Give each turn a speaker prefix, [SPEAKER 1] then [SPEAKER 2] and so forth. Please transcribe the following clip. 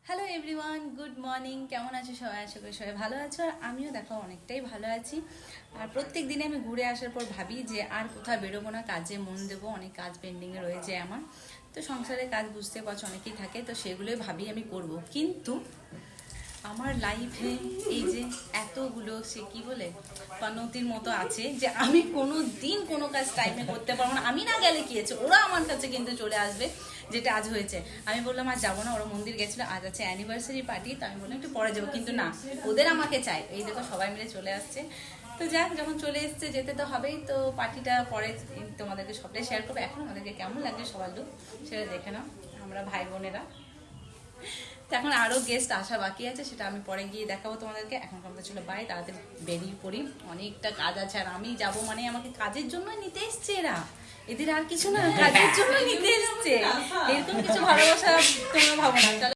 [SPEAKER 1] Hello everyone, good morning. কেমন আছো সবাই? আশা করি সবাই ভালো আছো, আর আমিও দেখো অনেকটাই ভালো আছি। আর প্রত্যেক দিনে আমি ঘুরে আসার পর ভাবি যে আর কোথাও বেরোবো না, কাজে মন দেবো। অনেক কাজ পেন্ডিংয়ে রয়েছে আমার, তো সংসারের কাজ বুঝতে পারছো অনেকেই থাকে, তো সেগুলোই ভাবি আমি করব। কিন্তু আমার লাইফে এই যে এতগুলো সে কি বলে পনতির মতো আছে যে আমি কোনো দিন কোনো কাজ টাইমে করতে পারবো না। আমি না গেলে কি আছে, ওরা আমার কাছে কিন্তু চলে আসবে। যেটা আজ হয়েছে, আমি বললাম আজ যাবো না, ওরা মন্দির গেছিলো, আজ আছে অ্যানিভার্সারি পার্টি, তো আমি বললাম একটু পরে যাবো, কিন্তু না, ওদের আমাকে চাই। এই দেখো সবাই মিলে চলে আসছে। তো যাক, যখন চলে এসছে যেতে তো হবেই। তো পার্টিটা পরে তোমাদেরকে সবটাই শেয়ার করবো। এখন আমাদেরকে কেমন লাগছে সবার লোক সেটা দেখে নাও, আমরা ভাই বোনেরা। তো এখন আরও গেস্ট আসা বাকি আছে, সেটা আমি পরে গিয়ে দেখাবো তোমাদেরকে। এখন আমরা চলো বাই, তাড়াতাড়ি বেরিয়ে পড়ি, অনেকটা কাজ আছে। আর আমি যাব মানে আমাকে কাজের জন্য নিতে এসছে এরা, এদের আর কিছু না, কাজের জন্য নিতে এসছে। এরকম কিছু ভালোবাসা তোমরা ভাবো না। চলো।